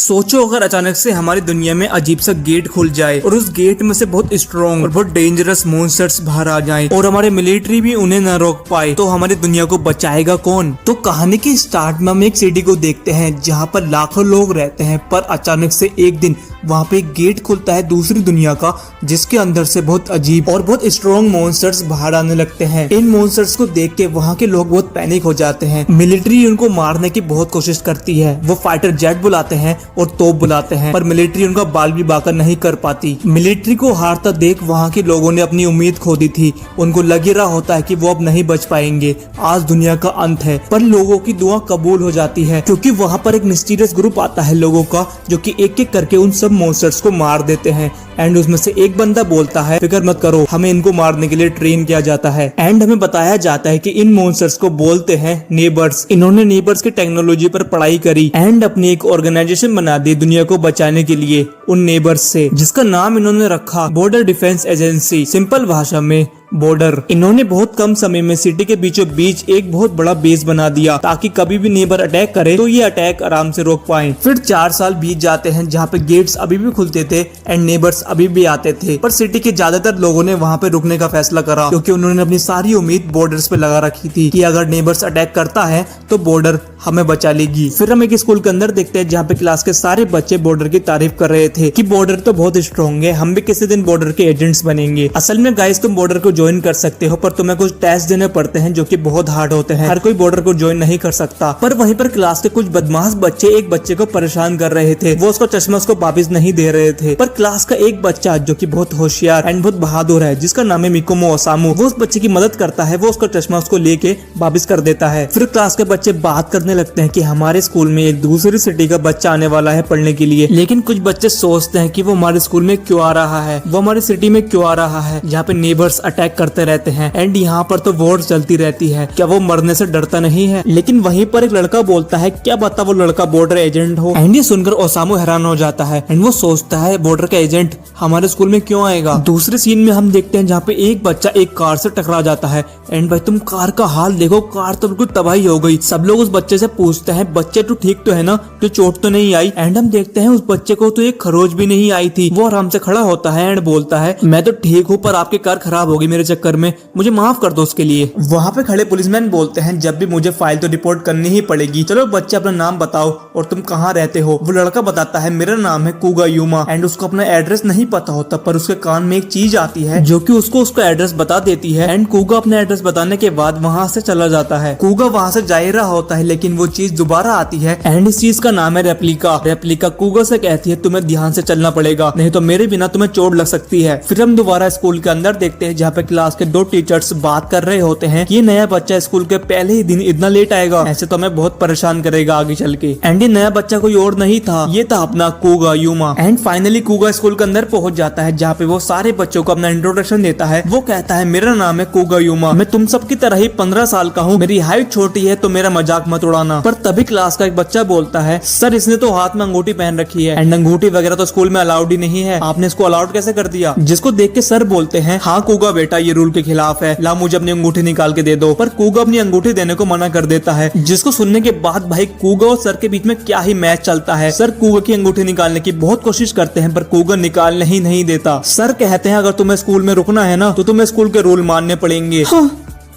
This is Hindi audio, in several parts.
सोचो अगर अचानक से हमारी दुनिया में अजीब सा गेट खुल जाए और उस गेट में से बहुत स्ट्रॉन्ग और बहुत डेंजरस मॉन्स्टर्स बाहर आ जाएं और हमारे मिलिट्री भी उन्हें न रोक पाए, तो हमारी दुनिया को बचाएगा कौन। तो कहानी के स्टार्ट में हम एक सिटी को देखते हैं जहाँ पर लाखों लोग रहते हैं, पर अचानक से एक दिन वहाँ पे एक गेट खुलता है दूसरी दुनिया का, जिसके अंदर से बहुत अजीब और बहुत स्ट्रॉन्ग मॉन्स्टर्स बाहर आने लगते हैं। इन मॉन्स्टर्स को देख के वहाँ के लोग बहुत पैनिक हो जाते हैं। मिलिट्री उनको मारने की बहुत कोशिश करती है, वो फाइटर जेट बुलाते हैं और तोप बुलाते हैं, पर मिलिट्री उनका बाल भी बाका नहीं कर पाती। मिलिट्री को हारता देख वहाँ के लोगों ने अपनी उम्मीद खो दी थी। उनको लग ही रहा होता है कि वो अब नहीं बच पाएंगे, आज दुनिया का अंत है। पर लोगों की दुआ कबूल हो जाती है, क्योंकि वहाँ पर एक मिस्टीरियस ग्रुप आता है लोगों का, जो कि एक एक करके उन सब मॉन्स्टर्स को मार देते हैं। एंड उसमें से एक बंदा बोलता है, फिक्र मत करो, हमें इनको मारने के लिए ट्रेन किया जाता है। एंड हमें बताया जाता है कि इन मॉन्स्टर्स को बोलते हैं नेबर्स। इन्होंने नेबर्स की टेक्नोलॉजी पर पढ़ाई करी एंड अपनी एक ऑर्गेनाइजेशन बना दी दुनिया को बचाने के लिए उन नेबर्स से, जिसका नाम इन्होंने रखा बॉर्डर डिफेंस एजेंसी, सिंपल भाषा में बॉर्डर। इन्होंने बहुत कम समय में सिटी के बीचों बीच एक बहुत बड़ा बेस बना दिया, ताकि कभी भी नेबर अटैक करे तो ये अटैक आराम से रोक पाए। फिर 4 साल बीत जाते हैं, जहाँ पे गेट्स अभी भी खुलते थे एंड नेबर्स अभी भी आते थे, पर सिटी के ज्यादातर लोगों ने वहाँ पे रुकने का फैसला करा, क्योंकि उन्होंने अपनी सारी उम्मीद बॉर्डर्स पे लगा रखी थी कि अगर नेबर्स अटैक करता है तो बॉर्डर हमें बचा लेगी। फिर हम एक स्कूल के अंदर देखते हैं जहाँ पे क्लास के सारे बच्चे बॉर्डर की तारीफ कर रहे थे कि बॉर्डर तो बहुत स्ट्रॉन्ग है, हम भी किसी दिन बॉर्डर के एजेंट्स बनेंगे। असल में गाइस, तुम बॉर्डर को ज्वाइन कर सकते हो, पर तुम्हें कुछ टेस्ट देने पड़ते हैं जो कि बहुत हार्ड होते हैं। हर कोई बॉर्डर को ज्वाइन नहीं कर सकता। पर वहीं पर क्लास के कुछ बदमाश बच्चे एक बच्चे को परेशान कर रहे थे, वो उसका चश्मा उसको वापिस नहीं दे रहे थे। पर क्लास का एक बच्चा जो कि बहुत होशियार एंड बहुत बहादुर है, जिसका नाम है मिकोमो ओसामू, वो उस बच्चे की मदद करता है, वो उसका चश्मा उसको लेके वापिस कर देता है। फिर क्लास के बच्चे बात करने लगते हैं कि हमारे स्कूल में एक दूसरी सिटी का बच्चा आने वाला है पढ़ने के लिए, लेकिन कुछ बच्चे सोचते हैं कि वो हमारे स्कूल में क्यों आ रहा है, वो हमारी सिटी में क्यों आ रहा है, जहाँ पे नेबर्स अटैक करते रहते हैं एंड यहाँ पर तो वॉर चलती रहती है, क्या वो मरने से डरता नहीं है। लेकिन वहीं पर एक लड़का बोलता है, क्या पता वो लड़का बॉर्डर एजेंट हो। एंड ये सुनकर ओसामू हैरान हो जाता है एंड वो सोचता है बॉर्डर का एजेंट हमारे स्कूल में क्यों आएगा। दूसरे सीन में हम देखते हैं जहाँ पे एक बच्चा एक कार से टकरा जाता है एंड भाई तुम कार का हाल देखो, कार तो बिल्कुल तबाही हो गई। सब लोग उस बच्चे से पूछते हैं, बच्चे तू ठीक तो है ना, तो चोट तो नहीं आई। एंड हम देखते हैं उस बच्चे को तो एक खरोच भी नहीं आई थी। वो आराम से खड़ा होता है एंड बोलता है, मैं तो ठीक हूँ, पर आपकी कार खराब होगी मेरे चक्कर में, मुझे माफ कर दो उसके लिए। वहाँ पे खड़े पुलिसमैन बोलते हैं, जब भी मुझे फाइल तो रिपोर्ट करनी ही पड़ेगी, चलो बच्चे अपना नाम बताओ और तुम कहाँ रहते हो। वो लड़का बताता है, मेरा नाम है कुगा यूमा। एंड उसको अपना एड्रेस नहीं पता होता, पर उसके कान में एक चीज आती है जो कि उसको उसका एड्रेस बता देती है। एंड कुगा अपना एड्रेस बताने के बाद वहाँ से चला जाता है। कुगा वहाँ से जा ही रहा होता है, लेकिन वो चीज दोबारा आती है एंड इस चीज का नाम है रेप्लिका। रेप्लिका कुगा से कहती है, तुम्हें ध्यान से चलना पड़ेगा, नहीं तो मेरे बिना तुम्हें चोट लग सकती है। फिर हम दोबारा स्कूल के अंदर देखते हैं, जहाँ पे क्लास के 2 टीचर्स बात कर रहे होते हैं, ये नया बच्चा स्कूल के पहले ही दिन इतना लेट आएगा, ऐसे तो हमें बहुत परेशान करेगा आगे चल के। एंड ये नया बच्चा कोई और नहीं था, ये था अपना Kuga Yuma. And finally Kuga school के अंदर पहुंच जाता है, जहाँ पे वो सारे बच्चों को अपना इंट्रोडक्शन देता है। वो कहता है, मेरा नाम है कुगा यूमा, मैं तुम सब की तरह ही 15 साल का हूँ, मेरी हाइट छोटी है तो मेरा मजाक मत उड़ाना। पर तभी क्लास का एक बच्चा बोलता है, सर इसने तो हाथ में अंगूठी पहन रखी है एंड अंगूठी वगैरह तो स्कूल में अलाउड ही नहीं है, आपने इसको अलाउड कैसे कर दिया। जिसको देख के सर बोलते हैं, हाँ कुगा बेटा, ये रूल के खिलाफ है, ला मुझे अपनी अंगूठी निकाल के दे दो। पर कुगा अपनी अंगूठी देने को मना कर देता है, जिसको सुनने के बाद भाई कुगा और सर के बीच में क्या ही मैच चलता है। सर कुगा की अंगूठी निकालने की बहुत कोशिश करते हैं, पर कुगा निकालने ही नहीं देता। सर कहते हैं, अगर तुम्हें स्कूल में रुकना है ना, तो तुम्हें स्कूल के रूल मानने पड़ेंगे। हाँ,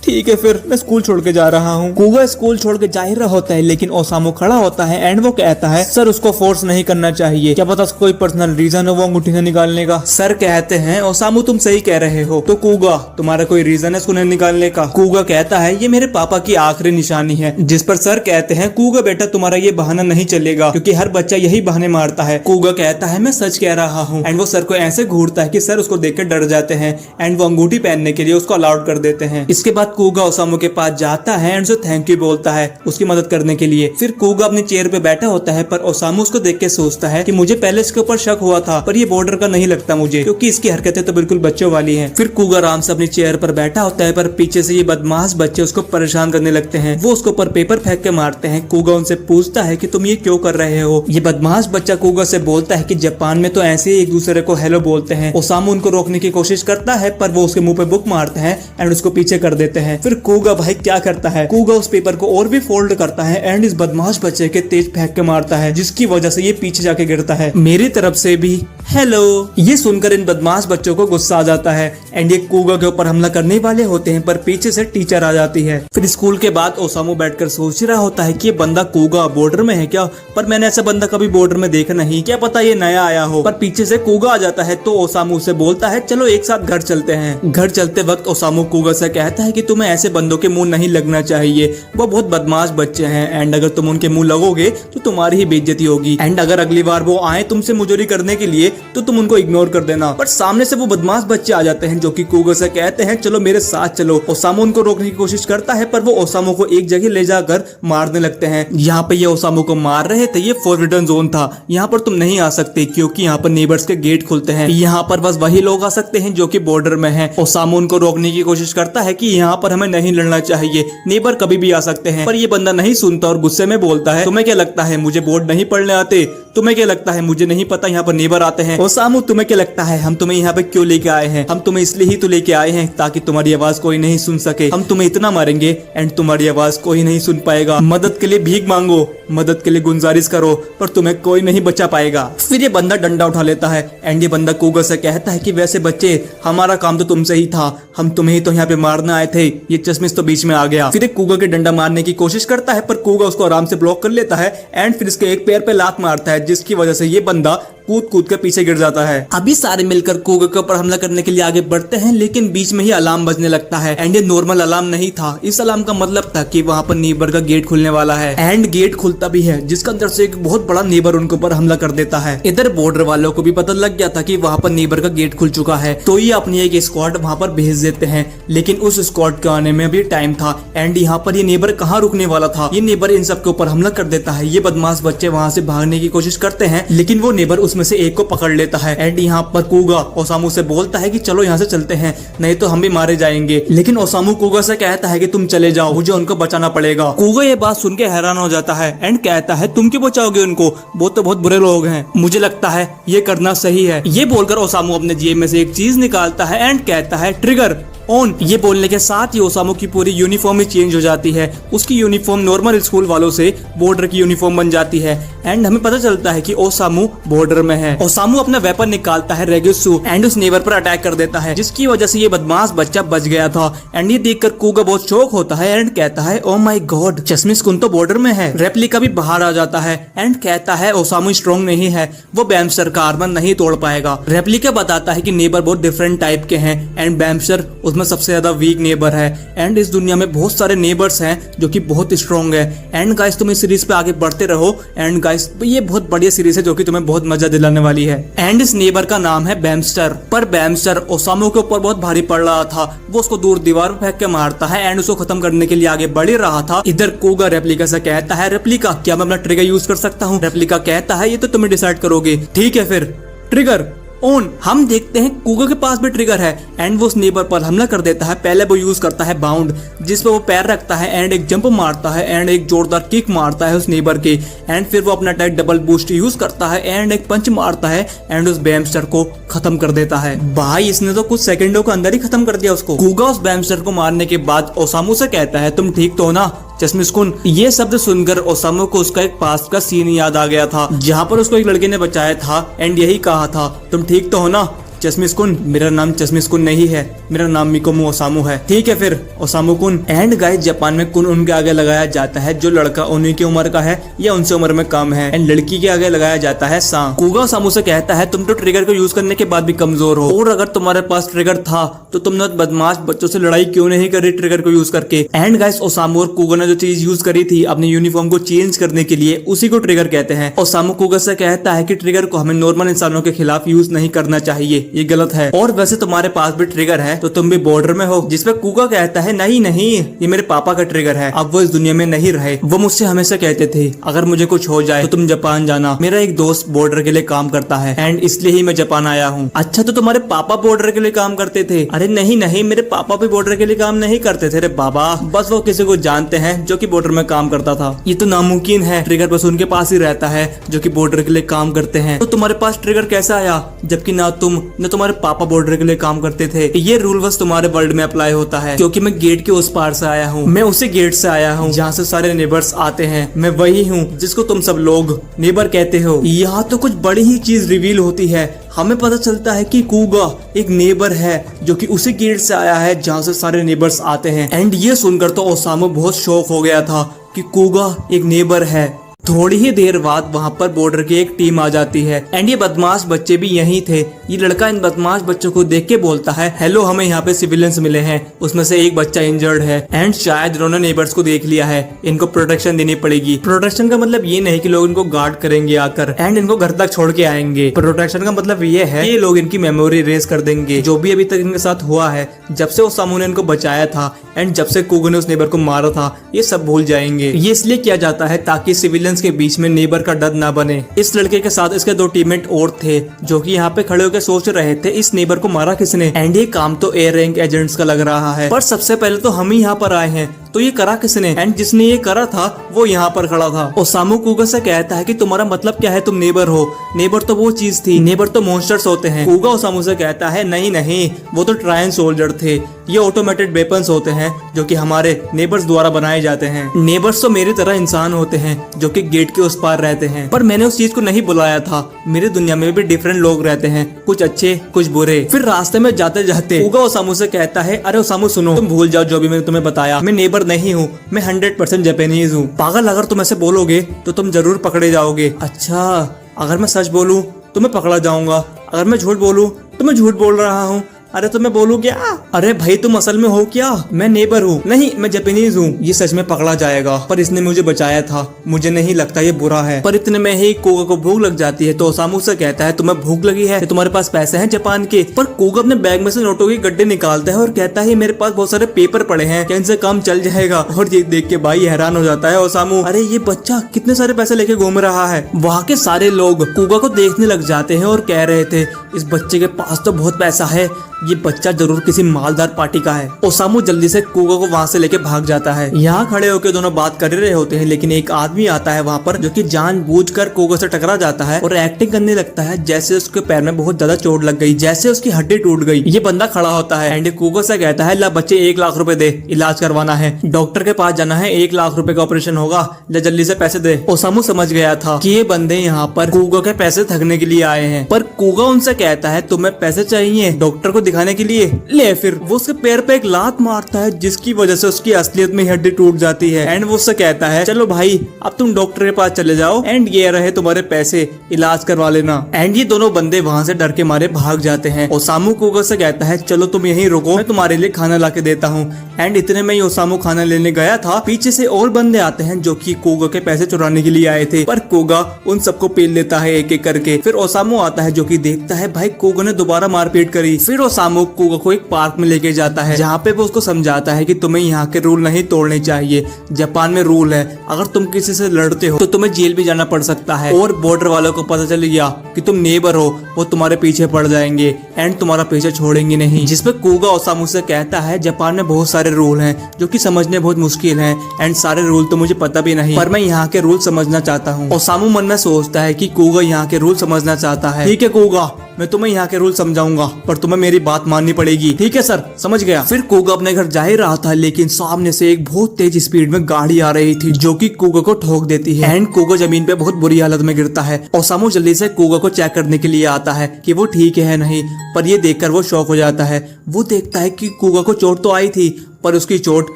ठीक है, फिर मैं स्कूल छोड़ के जा रहा हूँ। कुगा स्कूल छोड़ के जा ही रहा होता है, लेकिन ओसामू खड़ा होता है एंड वो कहता है, सर उसको फोर्स नहीं करना चाहिए, क्या पता कोई पर्सनल रीजन हो वो अंगूठी से निकालने का। सर कहते हैं, ओसामू तुम सही कह रहे हो, तो कुगा तुम्हारा कोई रीजन है इसको नहीं निकालने का। कुगा कहता है, ये मेरे पापा की आखिरी निशानी है। जिस पर सर कहते हैं, कुगा बेटा तुम्हारा ये बहाना नहीं चलेगा, क्योंकि हर बच्चा यही बहाने मारता है। कुगा कहता है, मैं सच कह रहा हूँ। एंड वो सर को ऐसे घूरता है कि सर उसको देख कर डर जाते हैं एंड वो अंगूठी पहनने के लिए उसको अलाउड कर देते हैं। इसके बाद कुगा ओसामू के पास जाता है एंड उसे थैंक यू बोलता है उसकी मदद करने के लिए। फिर कुगा अपनी चेयर पे बैठा होता है, पर ओसामू उसको देख के सोचता है कि मुझे पहले इसके ऊपर शक हुआ था, पर ये बॉर्डर का नहीं लगता मुझे, क्योंकि इसकी हरकतें तो बिल्कुल बच्चों वाली हैं। फिर कुगा आराम से अपनी चेयर पर बैठा होता है, पर पीछे से ये बदमाश बच्चे उसको परेशान करने लगते हैं। वो उसके ऊपर पेपर फेंक के मारते हैं। कुगा उनसे पूछता है कि तुम ये क्यों कर रहे हो। ये बदमाश बच्चा कुगा से बोलता है कि जापान में तो ऐसे ही एक दूसरे को हेलो बोलते हैं। ओसामू उनको रोकने की कोशिश करता है, पर वो उसके मुंह पे बुक मारते हैं एंड उसको पीछे कर देते देते हैं। फिर कूगा भाई क्या करता है, कूगा उस पेपर को और भी फोल्ड करता है एंड इस बदमाश बच्चे के तेज फेंक के मारता है, जिसकी वजह से ये पीछे जाके गिरता है। मेरी तरफ से भी हेलो। ये सुनकर इन बदमाश बच्चों को गुस्सा आ जाता है एंड ये कूगा के ऊपर हमला करने वाले होते हैं, पर पीछे से टीचर आ जाती है। फिर स्कूल के बाद ओसामू बैठकर सोच रहा होता है कि ये बंदा कूगा बॉर्डर में है क्या, पर मैंने ऐसा बंदा कभी बॉर्डर में देखा नहीं, क्या पता ये नया आया हो। पर पीछे से कूगा आ जाता है तो ओसामू से बोलता है चलो एक साथ घर चलते हैं। घर चलते वक्त ओसामू कूगा से कहता है कि तुम्हें ऐसे बंदों के मुंह नहीं लगना चाहिए, वो बहुत बदमाश बच्चे हैं एंड अगर तुम उनके मुंह लगोगे तो तुम्हारी ही बेइज्जती होगी एंड अगर अगली बार वो आए तुमसे मुजोरी करने के लिए तो तुम उनको इग्नोर कर देना। पर सामने से वो बदमाश बच्चे आ जाते हैं जो कि कूगा से कहते हैं चलो मेरे साथ चलो। ओसामू उनको रोकने की कोशिश करता है पर वो ओसामू को एक जगह ले जाकर मारने लगते हैं। यहाँ पे ये ओसामू को मार रहे थे, ये फॉरबिडन जोन था, यहाँ पर तुम नहीं आ सकते क्योंकि यहाँ पर नेबर्स के गेट खुलते हैं, यहाँ पर बस वही लोग आ सकते हैं जो कि बॉर्डर में हैं। ओसामू उनको रोकने की कोशिश करता है कि यहाँ पर हमें नहीं लड़ना चाहिए, नेबर कभी भी आ सकते हैं, पर ये बंदा नहीं सुनता और गुस्से में बोलता है तुम्हें क्या लगता है मुझे बोर्ड नहीं पढ़ने आते, तुम्हें क्या लगता है मुझे नहीं पता यहाँ पर नेबर आते हैं। ओसामू तुम्हें क्या लगता है हम तुम्हें यहाँ पे क्यों लेके आए हैं, हम तुम्हें इसलिए ही तो लेके आए हैं ताकि तुम्हारी आवाज कोई नहीं सुन सके, हम तुम्हें इतना मारेंगे एंड तुम्हारी आवाज कोई नहीं सुन पाएगा, मदद के लिए भीख मांगो, मदद के लिए गुजारिश करो, पर तुम्हें कोई नहीं बचा पाएगा। फिर ये बंदा डंडा उठा लेता है एंड ये बंदा कूगा से कहता है कि वैसे बच्चे हमारा काम तो तुमसे ही था, हम तुम्हें ही तो यहाँ पे मारने आए थे, ये चश्मिश तो बीच में आ गया। फिर कूगा के डंडा मारने की कोशिश करता है पर कूगा उसको आराम से ब्लॉक कर लेता है एंड फिर इसके एक पैर पे लात मारता है, जिसकी वजह से ये बंदा कूद कूद के पीछे गिर जाता है। अभी सारे मिलकर कूगा के ऊपर हमला करने के लिए आगे बढ़ते हैं, लेकिन बीच में ही अलार्म बजने लगता है एंड ये नॉर्मल अलार्म नहीं था, इस अलार्म का मतलब था कि वहाँ पर नेबर का गेट खुलने वाला है एंड गेट खुलता भी है जिसके अंदर से एक बहुत बड़ा नेबर उनके ऊपर हमला कर देता है। इधर बॉर्डर वालों को भी पता लग गया था कि वहाँ पर नेबर का गेट खुल चुका है, तो ये अपनी एक स्क्वाड वहाँ पर भेज देते हैं, लेकिन उस स्क्वाड के आने में भी टाइम था एंड यहाँ पर ये नेबर कहाँ रुकने वाला था, ये नेबर इन सबके ऊपर हमला कर देता है। ये बदमाश बच्चे वहाँ से भागने की कोशिश करते हैं लेकिन वो नेबर उसमें से एक को पकड़ लेता है एंड यहाँ पर कूगा ओसामू से बोलता है कि चलो यहाँ से चलते हैं नहीं तो हम भी मारे जाएंगे, लेकिन ओसामू कूगा से कहता है कि तुम चले जाओ, मुझे उनको बचाना पड़ेगा। कूगा ये बात सुन के हैरान हो जाता है एंड कहता है तुम क्यों बचाओगे उनको, वो तो बहुत बुरे लोग हैं, मुझे लगता है ये करना सही है। ये बोलकर ओसामू अपने जेब में से एक चीज निकालता है एंड कहता है ट्रिगर ऑन। ये बोलने के साथ ही ओसामू की पूरी यूनिफॉर्म ही चेंज हो जाती है, उसकी यूनिफॉर्म नॉर्मल स्कूल वालों से बॉर्डर की यूनिफॉर्म बन जाती है एंड हमें पता चलता है कि ओसामू बॉर्डर में है। ओसामू अपना वेपन निकालता है रेगुसु एंड उस नेबर पर अटैक कर देता है, जिसकी वजह से ये बदमाश बच्चा बच गया था एंड ये देखकर कूगा बहुत शॉक होता है एंड कहता है ओ माय गॉड चश्मिश कुन तो बॉर्डर में है। रेप्लिका भी बाहर आ जाता है एंड कहता है ओसामू स्ट्रॉन्ग नहीं है, वो बैम्स्टर का आर्मर नहीं तोड़ पाएगा। रेप्लिका बताता है कि नेबर बहुत डिफरेंट टाइप के हैं एंड बैम्स्टर उसमें सबसे ज्यादा वीक नेबर है एंड इस दुनिया में बहुत सारे नेबर्स हैं जो कि बहुत स्ट्रॉन्ग है। एंड गाइस तुम इस सीरीज पे आगे बढ़ते रहो एंड गाइस ये बहुत बढ़िया सीरीज है जो कि तुम्हें बहुत मजा दिलाने वाली है। एंड इस नेबर का नाम है बैम्स्टर। पर बैम्स्टर ओसामू के ऊपर बहुत भारी पड़ रहा था, वो उसको दूर दीवार पर फेंक के मारता है एंड उसको खत्म करने के लिए आगे बढ़ रहा था। इधर कूगा रेप्लिका से कहता है रेप्लिका क्या मैं अपना ट्रिगर यूज कर सकता हूँ। रेप्लिका कहता है ये तो तुम्हें डिसाइड करोगे, ठीक है फिर ट्रिगर ऑन। हम देखते हैं कूगा के पास भी ट्रिगर है एंड वो उस नेबर पर हमला कर देता है। पहले वो यूज करता है बाउंड जिस पे वो पैर रखता है एंड एक जंप मारता है एंड एक जोरदार किक मारता है उस नेबर के एंड फिर वो अपना अटैक डबल बूस्ट यूज करता है एंड एक पंच मारता है एंड उस बैम्स्टर को खत्म कर देता है। भाई इसने तो कुछ सेकंडों के अंदर ही खत्म कर दिया उसको। कूगा उस बैम्स्टर को मारने के बाद ओसामू से कहता है तुम ठीक तो हो ना चश्मिश कुन। ये शब्द सुनकर ओसामू को उसका एक पास्ट का सीन याद आ गया था जहाँ पर उसको एक लड़के ने बचाया था एंड यही कहा था तुम ठीक तो हो ना चश्मिश कुन। मेरा नाम चश्मिश कुन नहीं है, मेरा नाम मिकोमू ओसामू है, ठीक है फिर ओसामू कुन। एंड गाइस जापान में कुन उनके आगे लगाया जाता है जो लड़का उन्हीं की उम्र का है या उनसे उम्र में कम है एंड लड़की के आगे लगाया जाता है सा। कूगा ओसामू से कहता है तुम तो ट्रिगर को यूज करने के बाद भी कमजोर हो और अगर तुम्हारे पास ट्रिगर था तो तुमने बदमाश बच्चों से लड़ाई क्यों नहीं करी ट्रिगर को यूज करके। एंड गाइस ओसामू और कूगा ने जो चीज यूज करी थी अपनी यूनिफॉर्म को चेंज करने के लिए उसी को ट्रिगर कहते हैं। ओसामू कूगा से कहता है कि ट्रिगर को हमें नॉर्मल इंसानों के खिलाफ यूज नहीं करना चाहिए, ये गलत है और वैसे तुम्हारे पास भी ट्रिगर है तो तुम भी बॉर्डर में हो। जिसपे कूगा कहता है नहीं नहीं ये मेरे पापा का ट्रिगर है, अब वो इस दुनिया में नहीं रहे। वो मुझसे हमेशा कहते थे अगर मुझे कुछ हो जाए तो तुम जापान जाना, मेरा एक दोस्त बॉर्डर के लिए काम करता है एंड इसलिए ही मैं जापान आया हूँ। अच्छा तो तुम्हारे पापा बॉर्डर के लिए काम करते थे। अरे नहीं नहीं मेरे पापा भी बॉर्डर के लिए काम नहीं करते थे रे बाबा, बस वो किसी को जानते हैं जो कि बॉर्डर में काम करता था। ये तो नामुमकिन है, ट्रिगर बस उनके पास ही रहता है जो कि बॉर्डर के लिए काम करते हैं। तो तुम्हारे पास ट्रिगर कैसा आया जबकि ना तुम न तुम्हारे पापा बॉर्डर के लिए काम करते थे। ये रूल बस तुम्हारे वर्ल्ड में अप्लाई होता है, क्योंकि मैं गेट के उस पार से आया हूँ। मैं उसी गेट से आया हूँ जहाँ से सारे नेबर्स आते हैं। मैं वही हूँ जिसको तुम सब लोग नेबर कहते हो। यहाँ तो कुछ बड़ी ही चीज रिवील होती है। हमें पता चलता है कि कूगा एक नेबर है जो कि उसी गेट से आया है जहाँ से सारे नेबर्स आते हैं। एंड ये सुनकर तो ओसामू बहुत शॉक हो गया था कि कूगा एक नेबर है। थोड़ी ही देर बाद वहाँ पर बॉर्डर की एक टीम आ जाती है एंड ये बदमाश बच्चे भी यहीं थे। ये लड़का इन बदमाश बच्चों को देख के बोलता है, हेलो, हमें यहाँ पे सिविलियंस मिले हैं, उसमें से एक बच्चा इंजर्ड है एंड शायद इन्होंने नेबर्स को देख लिया है, इनको प्रोटेक्शन देनी पड़ेगी। प्रोटेक्शन का मतलब ये नहीं कि लोग इनको गार्ड करेंगे आकर एंड इनको घर तक छोड़ के आएंगे। प्रोटेक्शन का मतलब ये है ये लोग इनकी मेमोरी रेज कर देंगे, जो भी अभी तक इनके साथ हुआ है, जब से ओसामू ने इनको बचाया था एंड जब से कूगो ने उस नेबर को मारा था, ये सब भूल जाएंगे। ये इसलिए किया जाता है ताकि सिविलियंस के बीच में नेबर का डर ना बने। इस लड़के के साथ इसके 2 टीममेट और थे जो कि यहाँ पे खड़े होकर सोच रहे थे इस नेबर को मारा किसने। एंड ये काम तो एयर रैंक एजेंट्स का लग रहा है, पर सबसे पहले तो हम ही यहाँ पर आए हैं, तो ये करा किसने। एंड जिसने ये करा था वो यहाँ पर खड़ा था। ओसामू कूगा से कहता है कि तुम्हारा मतलब क्या है, तुम नेबर हो। नेबर तो वो चीज थी, नेबर तो मॉन्स्टर्स होते हैं। कूगा ओसामू से कहता है नहीं नहीं, वो तो ट्रायन सोल्जर थे, ये ऑटोमेटेड वेपन्स होते हैं जो कि हमारे नेबर्स द्वारा बनाए जाते हैं। नेबर्स तो मेरी तरह इंसान होते हैं जो कि गेट के उस पार रहते हैं, पर मैंने उस चीज को नहीं बुलाया था। मेरी दुनिया में भी डिफरेंट लोग रहते हैं, कुछ अच्छे कुछ बुरे। फिर रास्ते में जाते जाते कूगा ओसामू से कहता है, अरे ओसामू सुनो, तुम भूल जाओ जो भी मैंने तुम्हें बताया, मैं नेबर नहीं हूँ, मैं 100% जापानीज हूँ। पागल, अगर तुम ऐसे बोलोगे तो तुम जरूर पकड़े जाओगे। अच्छा, अगर मैं सच बोलूँ तो मैं पकड़ा जाऊंगा, अगर मैं झूठ बोलूँ तो मैं झूठ बोल रहा हूँ। अरे तो मैं बोलूँ क्या? अरे भाई तुम असल में हो क्या? मैं नेबर हूँ। नहीं, मैं जापानीज हूँ। ये सच में पकड़ा जाएगा, पर इसने मुझे बचाया था, मुझे नहीं लगता ये बुरा है। पर इतने में ही कोगा को भूख लग जाती है, तो ओसामू से कहता है तुम्हें भूख लगी है, तुम्हारे पास पैसे हैं जापान के? पर कोगा अपने बैग में से नोटों के गड्ढे निकालता है और कहता है मेरे पास बहुत सारे पेपर पड़े हैं, क्या इनसे काम चल जाएगा? और ये देख के भाई हैरान हो जाता है ओसामू, अरे ये बच्चा कितने सारे पैसे लेके घूम रहा है। वहाँ के सारे लोग कोगा को देखने लग जाते हैं और कह रहे थे इस बच्चे के पास तो बहुत पैसा है, ये बच्चा जरूर किसी मालदार पार्टी का है। ओसामू जल्दी से कूगा को वहाँ से लेके भाग जाता है। यहाँ खड़े होकर दोनों बात कर रहे होते हैं, लेकिन एक आदमी आता है वहाँ पर जो कि जानबूझकर कूगा से टकरा जाता है और एक्टिंग करने लगता है जैसे उसके पैर में बहुत ज्यादा चोट लग गई, जैसे उसकी हड्डी टूट गई। ये बंदा खड़ा होता है एंड कूगा से कहता है ला बच्चे 1 लाख रुपए दे, इलाज करवाना है, डॉक्टर के पास जाना है, 1 लाख रुपए का ऑपरेशन होगा, जल्दी से पैसे दे। ओसामू समझ गया था कि ये बंदे यहाँ पर कूगा के पैसे ठगने के लिए आए हैं, पर कूगा उनसे कहता है तुम्हें पैसे चाहिए डॉक्टर को दिखाने के लिए? ले। फिर वो उसके पैर पे एक लात मारता है जिसकी वजह से उसकी असलियत में हड्डी टूट जाती है एंड वो उससे कहता है चलो भाई अब तुम डॉक्टर के पास चले जाओ एंड ये रहे तुम्हारे पैसे, इलाज करवा लेना। एंड ये दोनों बंदे वहाँ से डर के मारे भाग जाते हैं। ओसामू कूगा से कहता है चलो तुम यहीं रुको, मैं तुम्हारे लिए खाना ला के देता हूँ। एंड इतने में ही ओसामू खाना लेने गया था, पीछे से और बंदे आते हैं जो कि कूगा के पैसे चुराने के लिए आए थे, पर कूगा उन सबको पील लेता है एक एक करके। फिर ओसामू आता है जो कि देखता है भाई कूगा ने दोबारा मारपीट करी। फिर ओसामू कूगा को एक पार्क में लेके जाता है जहाँ पे वो उसको समझाता है कि तुम्हें यहाँ के रूल नहीं तोड़ने चाहिए। जापान में रूल है अगर तुम किसी से लड़ते हो तो तुम्हें जेल भी जाना पड़ सकता है, और बॉर्डर वालों को पता चल गया कि तुम नेबर हो वो तुम्हारे पीछे पड़ जाएंगे एंड तुम्हारा पीछे छोड़ेंगे नहीं। जिसपे कूगा ओसामू से कहता है जापान में बहुत सारे रूल हैं जो कि समझने बहुत मुश्किल हैं एंड सारे रूल तो मुझे पता भी नहीं, पर मैं यहाँ के रूल समझना चाहता हूँ। ओसामू मन में सोचता है कि कूगा यहाँ के रूल समझना चाहता है। ठीक है कूगा, मैं तुम्हें यहाँ के रूल समझाऊंगा, पर तुम्हें मेरी बात माननी पड़ेगी। ठीक है सर, समझ गया। फिर कूगा अपने घर जा ही रहा था, लेकिन सामने से एक बहुत तेज स्पीड में गाड़ी आ रही थी जो कि कूगा को ठोक देती है एंड कूगा जमीन पे बहुत बुरी हालत में गिरता है। ओसामू जल्दी से कूगा को चेक करने के लिए आता है कि वो ठीक है नहीं, पर ये देखकर वो शॉक हो जाता है। वो देखता है कि कूगा को चोट तो आई थी पर उसकी चोट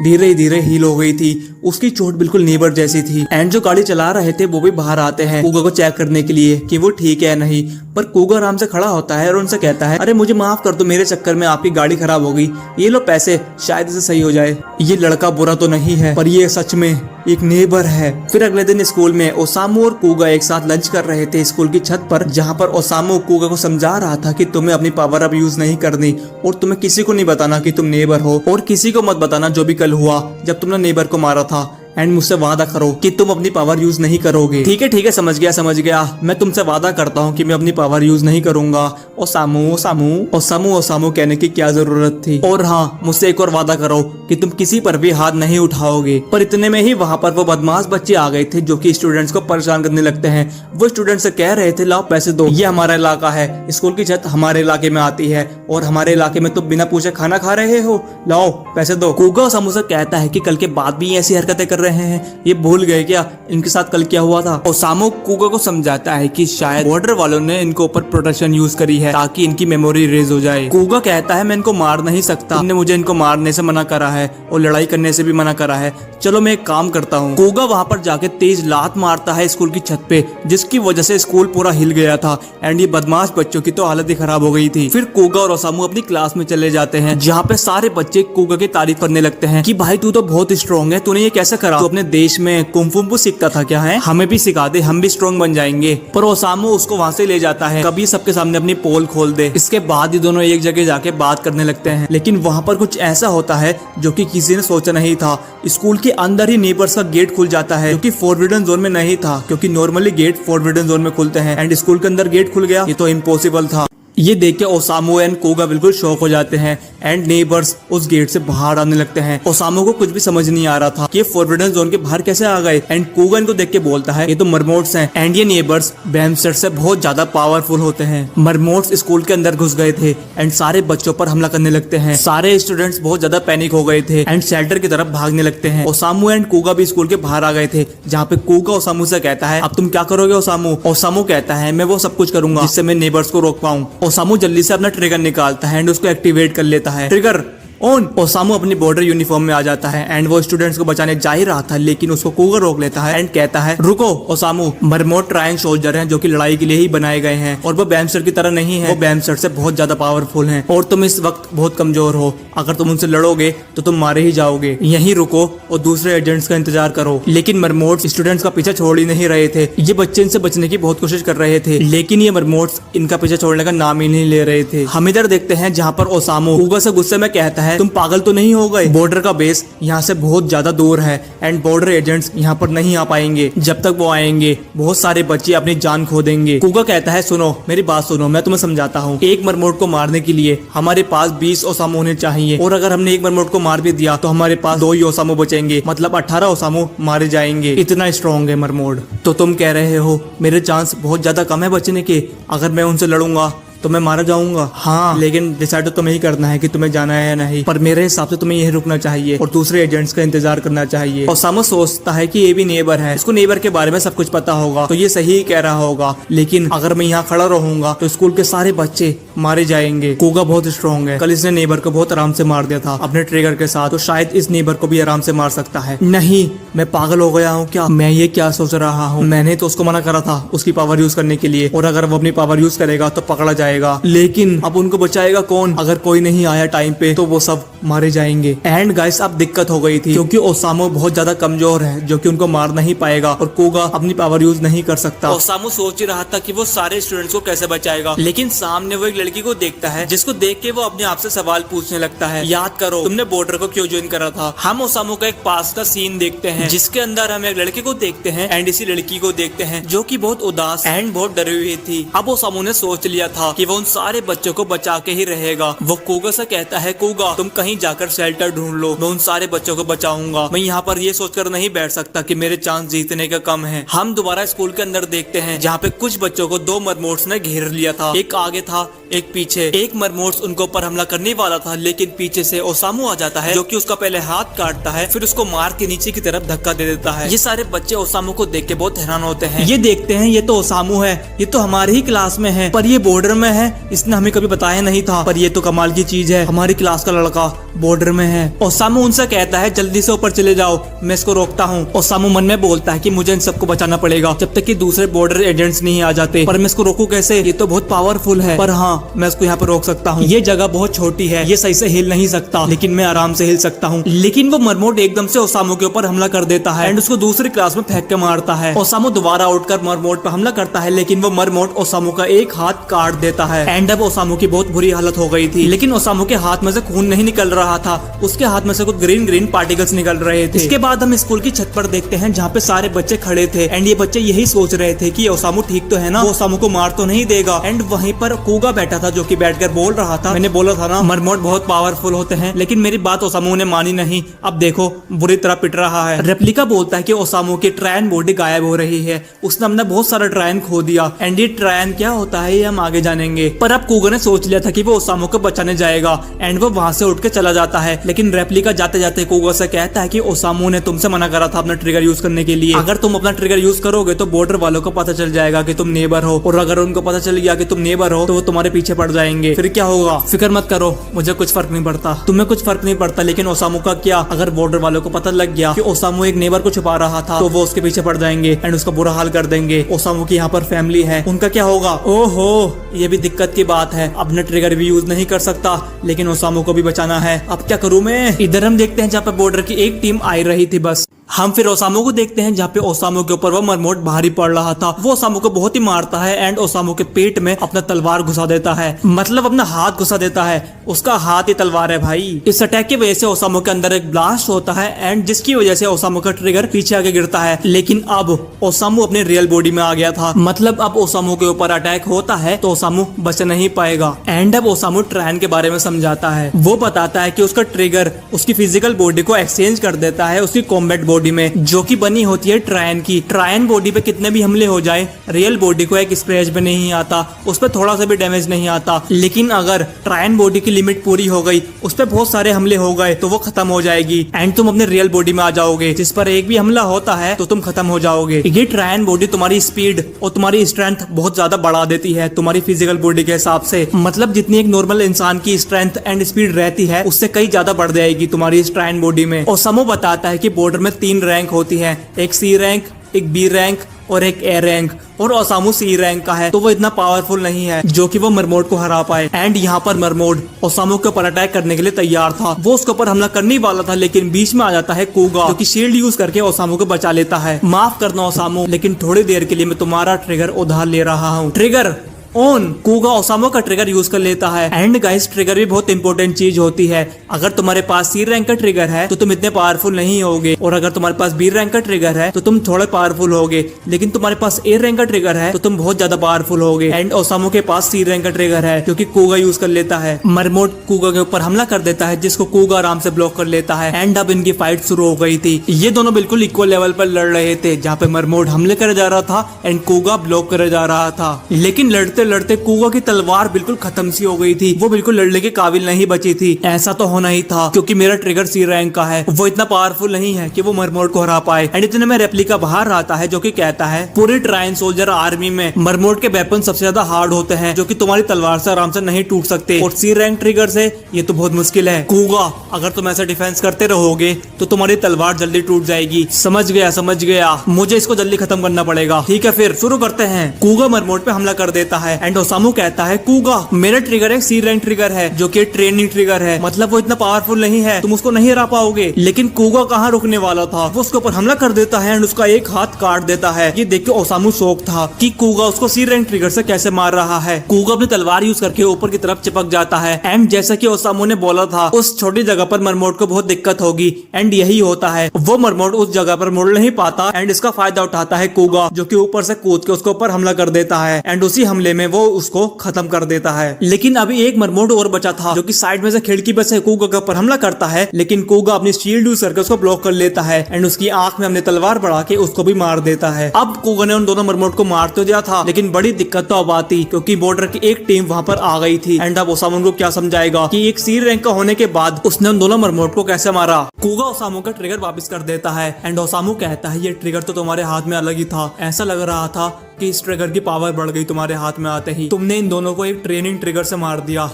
धीरे धीरे हील हो गई थी, उसकी चोट बिल्कुल नेबर जैसी थी। एंड जो गाड़ी चला रहे थे वो भी बाहर आते हैं कूगा को चेक करने के लिए कि वो ठीक है नहीं, पर कूगा आराम से खड़ा होता है और उनसे कहता है अरे मुझे माफ कर दो, मेरे चक्कर में आपकी गाड़ी खराब हो गई, ये लो पैसे, शायद इसे सही हो जाए। ये लड़का बुरा तो नहीं है पर ये सच में एक नेबर है। फिर अगले दिन स्कूल में ओसामू और कूगा एक साथ लंच कर रहे थे स्कूल की छत पर, जहाँ पर ओसामू कूगा को समझा रहा था कि तुम्हें अपनी पावर अब यूज नहीं करनी और तुम्हें किसी को नहीं बताना कि तुम नेबर हो, और किसी को मत बताना जो भी कल हुआ जब तुमने नेबर को मारा था। एंड मुझसे वादा करो कि तुम अपनी पावर यूज नहीं करोगे। ठीक है समझ गया, मैं तुमसे वादा करता हूँ कि मैं अपनी पावर यूज नहीं करूंगा। ओ सामू कहने की क्या जरूरत थी। और हाँ, मुझसे एक और वादा करो कि तुम किसी पर भी हाथ नहीं उठाओगे। पर इतने में ही वहाँ पर वो बदमाश बच्चे आ गए थे जो कि स्टूडेंट्स को परेशान करने लगते हैं। वो स्टूडेंट्स से कह रहे थे, लाओ पैसे दो, ये हमारा इलाका है, स्कूल की छत हमारे इलाके में आती है और हमारे इलाके में तुम बिना पूछे खाना खा रहे हो, लाओ पैसे दो। कूगा ओसामू से कहता है कि कल के बाद भी ऐसी हरकतें कर रहे हैं, ये भूल गए क्या इनके साथ कल क्या हुआ था। ओसामू कूगा को समझाता है कि शायद बॉर्डर वालों ने इनको ऊपर प्रोटेक्शन यूज करी है ताकि इनकी मेमोरी रेज हो जाए। कूगा कहता है मैं इनको मार नहीं सकता, तुमने मुझे इनको मारने से मना करा है और लड़ाई करने से भी मना करा है, चलो मैं एक काम करता हूँ। कूगा वहाँ पर जाके तेज लात मारता है स्कूल की छत पे, जिसकी वजह से स्कूल पूरा हिल गया था एंड ये बदमाश बच्चों की तो हालत ही खराब हो गई थी। फिर कूगा और ओसामू अपनी क्लास में चले जाते हैं जहाँ पे सारे बच्चे कूगा की तारीफ करने लगते हैं कि भाई तू तो बहुत स्ट्रॉन्ग है, तूने ये कैसे करा, तू अपने देश में कुंफू सीखता था क्या है, हमें भी सिखा दे, हम भी स्ट्रॉन्ग बन जाएंगे। पर ओसामू उसको वहाँ से ले जाता है, कभी सबके सामने अपनी पोल खोल दे। इसके बाद ये दोनों एक जगह जाके बात करने लगते हैं, लेकिन वहाँ पर कुछ ऐसा होता है जो कि किसी ने सोचा नहीं था। स्कूल के अंदर ही नेबर्स का गेट खुल जाता है जो कि फॉरबिडन जोन में नहीं था, क्योंकि नॉर्मली गेट फॉरबिडन जोन में खुलते हैं एंड स्कूल के अंदर गेट खुल गया, ये तो इम्पॉसिबल था। ये देख के ओसामू एंड कूगा बिल्कुल शॉक हो जाते हैं एंड नेबर्स उस गेट से बाहर आने लगते हैं। ओसामू को कुछ भी समझ नहीं आ रहा था कि ये फॉरबिडन जोन के बाहर कैसे आ गए एंड कूगा इनको देख के बोलता है ये तो मरमोट्स हैं एंड ये नेबर्स बैमस्टर से बहुत ज्यादा पावरफुल होते हैं। मरमोट्स स्कूल के अंदर घुस गए थे एंड सारे बच्चों पर हमला करने लगते हैं। सारे स्टूडेंट्स बहुत ज्यादा पैनिक हो गए थे एंड शेल्टर की तरफ भागने लगते हैं। ओसामू एंड कूगा भी स्कूल के बाहर आ गए थे, जहाँ पे कूगा ओसामू से कहता है अब तुम क्या करोगे ओसामू। ओसामू कहता है मैं वो सब कुछ करूंगा जिससे मैं नेबर्स को रोक पाऊं। ओसामू जल्दी से अपना ट्रिगर निकालता है एंड उसको एक्टिवेट कर लेता है। Trigger on. ओसामू अपनी बॉर्डर यूनिफॉर्म में आ जाता है एंड वो स्टूडेंट्स को बचाने जा ही रहा था, लेकिन उसको कूगा रोक लेता है एंड कहता है रुको ओसामू, मरमोट ट्रायन सोल्जर हैं जो कि लड़ाई के लिए ही बनाए गए हैं और वो बैमस्टर की तरह नहीं है, वो बैमस्टर से बहुत ज्यादा पावरफुल हैं और तुम इस वक्त बहुत कमजोर हो, अगर तुम उनसे लड़ोगे तो तुम मारे ही जाओगे, यहीं रुको और दूसरे एजेंट्स का इंतजार करो। लेकिन मरमोट्स स्टूडेंट्स का पीछा छोड़ ही नहीं रहे थे, ये बच्चे इनसे बचने की बहुत कोशिश कर रहे थे, लेकिन ये मरमोट्स इनका पीछा छोड़ने का नाम ही नहीं ले रहे थे। हम इधर देखते हैं जहाँ पर ओसामू कूगा से गुस्से में कहता है तुम पागल तो नहीं हो गए, बॉर्डर का बेस यहाँ से बहुत ज्यादा दूर है एंड बॉर्डर एजेंट्स यहाँ पर नहीं आ पाएंगे, जब तक वो आएंगे बहुत सारे बच्चे अपनी जान खो देंगे। कूगा कहता है सुनो मेरी बात सुनो, मैं तुम्हें समझाता हूँ, एक मरमोट को मारने के लिए हमारे पास 20 ओसामू होने चाहिए और अगर हमने एक मरमोट को मार भी दिया तो हमारे पास 2 ही ओसामू बचेंगे, मतलब 18 ओसामू मारे जाएंगे, इतना स्ट्रॉन्ग है मरमोट। तो तुम कह रहे हो मेरे चांस बहुत ज्यादा कम है बचने के, अगर मैं उनसे लड़ूंगा तो मैं मारा जाऊंगा। हाँ, लेकिन डिसाइड तो तुम्हें ही करना है कि तुम्हें जाना है या नहीं, पर मेरे हिसाब से तुम्हें यही रुकना चाहिए और दूसरे एजेंट्स का इंतजार करना चाहिए। ओसामू सोचता है कि ये भी नेबर है, इसको नेबर के बारे में सब कुछ पता होगा तो ये सही कह रहा होगा, लेकिन अगर मैं यहाँ खड़ा रहूंगा तो स्कूल के सारे बच्चे मारे जाएंगे। कूगा बहुत स्ट्रॉन्ग है, कल इसने नेबर को बहुत आराम से मार दिया था अपने ट्रिगर के साथ, तो शायद इस नेबर को भी आराम से मार सकता है। नहीं, मैं पागल हो गया हूँ क्या, मैं ये क्या सोच रहा हूँ, मैंने तो उसको मना करा था उसकी पावर यूज करने के लिए, और अगर वो अपनी पावर यूज करेगा तो पकड़ा जाएगा, लेकिन अब उनको बचाएगा कौन, अगर कोई नहीं आया टाइम पे तो वो सब मारे जाएंगे। एंड गाइस अब दिक्कत हो गई थी क्योंकि ओसामू बहुत ज्यादा कमजोर है जो कि उनको मार नहीं पाएगा और कूगा अपनी पावर यूज नहीं कर सकता। ओसामू सोच ही रहा था कि वो सारे स्टूडेंट्स को कैसे बचाएगा, लेकिन सामने वो एक लड़की को देखता है जिसको देख के वो अपने आप से सवाल पूछने लगता है, याद करो तुमने बॉर्डर को क्यों ज्वाइन करा था। हम ओसामू का एक पास का सीन देखते हैं जिसके अंदर हम एक लड़के को देखते हैं एंड इसी लड़की को देखते हैं जो कि बहुत उदास एंड बहुत डरी हुई थी। अब ओसामू ने सोच लिया था कि वो उन सारे बच्चों को बचा के ही रहेगा। वो कूगा से कहता है कूगा तुम कहीं जाकर शेल्टर ढूंढ लो, मैं उन सारे बच्चों को बचाऊंगा, मैं यहाँ पर ये सोचकर नहीं बैठ सकता कि मेरे चांस जीतने का कम है। हम दोबारा स्कूल के अंदर देखते हैं जहाँ पे कुछ बच्चों को 2 मरमोट्स ने घेर लिया था, एक आगे था एक पीछे। एक मरमोट्स उनको ऊपर हमला करने वाला था लेकिन पीछे से ओसामू आ जाता है जो कि उसका पहले हाथ काटता है फिर उसको मार के नीचे की तरफ धक्का दे देता है। ये सारे बच्चे ओसामू को देख के बहुत हैरान होते हैं, ये देखते हैं ये तो ओसामू है, ये तो हमारे ही क्लास में है, पर ये बॉर्डर में है, इसने हमें कभी बताया नहीं था, पर ये तो कमाल की चीज है, हमारी क्लास का लड़का बॉर्डर में है। ओसामू उनसे कहता है जल्दी से ऊपर चले जाओ, मैं इसको रोकता हूँ। ओसामू मन में बोलता है कि मुझे इन सबको बचाना पड़ेगा जब तक कि दूसरे बॉर्डर एजेंट्स नहीं आ जाते, पर मैं इसको रोकूं कैसे, ये तो बहुत पावरफुल है। पर हाँ, मैं उसको यहाँ पर रोक सकता हूँ। ये जगह बहुत छोटी है, ये सही से हिल नहीं सकता, लेकिन मैं आराम से हिल सकता हूँ। लेकिन वो मरमोट एकदम से ओसामू के ऊपर हमला कर देता है एंड उसको दूसरी क्लास में फेंक के मारता है। ओसामू दोबारा उठकर मरमोट पर हमला करता है, लेकिन वो मरमोट ओसामू का एक हाथ काट देता है एंड अब ओसामू की बहुत बुरी हालत हो गई थी। लेकिन ओसामू के हाथ में से खून नहीं निकल रहा था, उसके हाथ में से कुछ ग्रीन ग्रीन पार्टिकल्स निकल रहे थे। इसके बाद हम स्कूल की छत पर देखते हैं जहाँ पे सारे बच्चे खड़े थे एंड ये बच्चे यही सोच रहे थे कि ओसामू ठीक तो है ना, वो ओसामू को मार तो नहीं देगा। एंड वहीं पर कूगा बैठा था जो कि बैठकर बोल रहा था, मैंने बोला था ना मरमोट बहुत पावरफुल होते हैं, लेकिन मेरी बात ओसामू ने मानी नहीं, अब देखो बुरी तरह पिट रहा है। रेप्लिका बोलता है कि ओसामू की ट्रायन बॉडी गायब हो रही है, उसने हमने बहुत सारा ट्रायन खो दिया एंड ये ट्रायन क्या होता है ये हम आगे जानेंगे। पर अब कूगा ने सोच लिया था कि वो ओसामू को बचाने जाएगा एंड वो वहां से उठ के चला जाता है। लेकिन रेप्लिका जाते जाते कूगा से कहता है कि ओसामू ने तुमसे मना करा था अपना ट्रिगर यूज करने के लिए, अगर तुम अपना ट्रिगर यूज करोगे तो बॉर्डर वालों को पता चल जाएगा कि तुम नेबर हो, और अगर उनको पता चल गया कि तुम नेबर हो तो वो तुम्हारे पीछे पड़ जाएंगे, फिर क्या होगा? फिक्र मत करो, मुझे कुछ फर्क नहीं पड़ता, तुम्हें कुछ फर्क नहीं पड़ता, लेकिन ओसामू का क्या? अगर बॉर्डर वालों को पता लग गया कि ओसामू एक नेबर को छुपा रहा था तो वो उसके पीछे पड़ जाएंगे एंड उसका बुरा हाल कर देंगे। ओसामू की यहाँ पर फैमिली है, उनका क्या होगा? ओहो, ये भी दिक्कत की बात है, अपना ट्रिगर भी यूज नहीं कर सकता, लेकिन ओसामू को भी बचाना है, अब क्या करूं मैं? इधर हम देखते हैं जहाँ पे बॉर्डर की एक टीम आई रही थी। बस हम फिर ओसामू को देखते हैं जहाँ पे ओसामू के ऊपर वो मरमोट भारी पड़ रहा था। वो ओसामू को बहुत ही मारता है एंड ओसामू के पेट में अपना तलवार घुसा देता है, मतलब अपना हाथ घुसा देता है, उसका हाथ ही तलवार है भाई। इस अटैक की वजह से ओसामू के अंदर एक ब्लास्ट होता है एंड जिसकी वजह से ओसामू का ट्रिगर पीछे आगे गिरता है। लेकिन अब ओसामू अपने रियल बॉडी में आ गया था, मतलब अब ओसामू के ऊपर अटैक होता है तो ओसामू बच नहीं पाएगा। एंड अब ओसामू ट्रायन के बारे में समझाता है, वो बताता है कि उसका ट्रिगर उसकी फिजिकल बॉडी को एक्सचेंज कर देता है उसकी कॉम्बैट बॉडी में, जो कि बनी होती है ट्रायन की। ट्रायन बॉडी पे कितने भी हमले हो जाए, रियल बॉडी को एक स्क्रैच भी नहीं आता, उस पर थोड़ा सा भी डैमेज नहीं आता। लेकिन अगर ट्रायन बॉडी की लिमिट पूरी हो गई, उस पर बहुत सारे हमले हो गए तो वो खत्म हो जाएगी एंड तुम अपने रियल बॉडी में आ जाओगे, जिस पर एक भी हमला होता है तो तुम खत्म हो जाओगे। ये ट्रायन बॉडी तुम्हारी स्पीड और तुम्हारी स्ट्रेंथ बहुत ज्यादा बढ़ा देती है तुम्हारी फिजिकल बॉडी के हिसाब से, मतलब जितनी एक नॉर्मल इंसान की स्ट्रेंथ एंड स्पीड रहती है उससे कई ज्यादा बढ़ जाएगी तुम्हारी इस ट्रायन बॉडी में। ओसामू बताता है कि बॉर्डर में 3 रैंक होती है, एक सी रैंक, एक बी रैंक और एक ए रैंक, और ओसामू सी रैंक का है तो वो इतना पावरफुल नहीं है जो कि वो मरमोट को हरा पाए। एंड यहाँ पर मरमोट ओसामू के ऊपर अटैक करने के लिए तैयार था, वो उसके ऊपर हमला करने वाला था, लेकिन बीच में आ जाता है कूगा जो कि शील्ड यूज करके ओसामू को बचा लेता है। माफ करना ओसामू, लेकिन थोड़ी देर के लिए मैं तुम्हारा ट्रिगर उधार ले रहा हूँ। Trigger on. कूगा ओसामू का ट्रिगर यूज कर लेता है एंड गाइस ट्रिगर भी बहुत इंपॉर्टेंट चीज होती है। अगर तुम्हारे पास सी रैंक का ट्रिगर है तो तुम इतने पावरफुल नहीं होगे, और अगर तुम्हारे पास बी रैंक का ट्रिगर है तो तुम थोड़े पावरफुल होगे, लेकिन तुम्हारे पास ए रैंक का ट्रिगर है तो तुम बहुत ज्यादा पावरफुल होगे। एंड ओसामू के पास सी रैंक का ट्रिगर है क्योंकि कूगा यूज कर लेता है। मरमोट कूगा के ऊपर हमला कर देता है जिसको कूगा आराम से ब्लॉक कर लेता है एंड अब इनकी फाइट शुरू हो गई थी। ये दोनों बिल्कुल इक्वल लेवल पर लड़ रहे थे, जहाँ पे मरमोट हमले करे जा रहा था एंड कूगा ब्लॉक करे जा रहा था। लेकिन लड़ते लड़ते कूगा की तलवार बिल्कुल खत्म सी हो गई थी, वो बिल्कुल लड़ने के काबिल नहीं बची थी। ऐसा तो होना ही था क्योंकि मेरा ट्रिगर सी रैंक का है, वो इतना पावरफुल नहीं है कि वो मरमोट को हरा पाए। एंड इतने में रेप्लिका बाहर आता है जो कि कहता है पूरी ट्रायन सोल्जर आर्मी में मरमोट के वेपन सबसे ज्यादा हार्ड होते हैं जो कि तुम्हारी तलवार से आराम से नहीं टूट सकते, और सी रैंक ट्रिगर से ये तो बहुत मुश्किल है। कूगा अगर तुम ऐसा डिफेंस करते रहोगे तो तुम्हारी तलवार जल्दी टूट जाएगी। समझ गया समझ गया, मुझे इसको जल्दी खत्म करना पड़ेगा। ठीक है फिर शुरू करते हैं। कूगा मरमोट पे हमला कर देता है एंड ओसामू कहता है कूगा मेरा ट्रिगर एक सी रैंक ट्रिगर है जो कि ट्रेनिंग ट्रिगर है, मतलब वो इतना पावरफुल नहीं है, तुम उसको नहीं हरा पाओगे। लेकिन कूगा कहाँ रुकने वाला था, वो उसके ऊपर हमला कर देता है एंड उसका एक हाथ काट देता है। ये देख के ओसामू शॉक था कि कूगा उसको सी रैंक ट्रिगर से कैसे मार रहा है। कूगा अपनी तलवार यूज करके ऊपर की तरफ चिपक जाता है एंड जैसा कि ओसामू ने बोला था उस छोटी जगह पर मरमोट को बहुत दिक्कत होगी एंड यही होता है, वो मरमोट उस जगह पर मुड़ नहीं पाता एंड इसका फायदा उठाता है कूगा जो कि ऊपर से कूद के उसके ऊपर हमला कर देता है एंड उसी हमले में वो उसको खत्म कर देता है। लेकिन अभी एक मरमोट और बचा था जो कि साइड में से खिड़की पर से कूगा के ऊपर हमला करता है, लेकिन कूगा अपनी शील्ड यूज करके उसको ब्लॉक कर लेता है एंड उसकी आंख में अपनी तलवार बढ़ा के उसको भी मार देता है। अब कूगा ने उन दोनों मरमोट को मार तो दिया था, लेकिन बड़ी दिक्कत तो अब आती क्योंकि बॉर्डर की एक टीम वहां पर आ गई थी एंड अब ओसामू को क्या समझाएगा कि एक सी रैंक का होने के बाद उसने उन दोनों मरमोट को कैसे मारा। कूगा ओसामू का ट्रिगर वापस कर देता है एंड ओसामू कहता है ये ट्रिगर तो तुम्हारे हाथ में अलग ही था, ऐसा लग रहा था कि इस ट्रिगर की पावर बढ़ गई तुम्हारे हाथ में आते ही, तुमने इन दोनों को एक ट्रेनिंग ट्रिगर से मार दिया,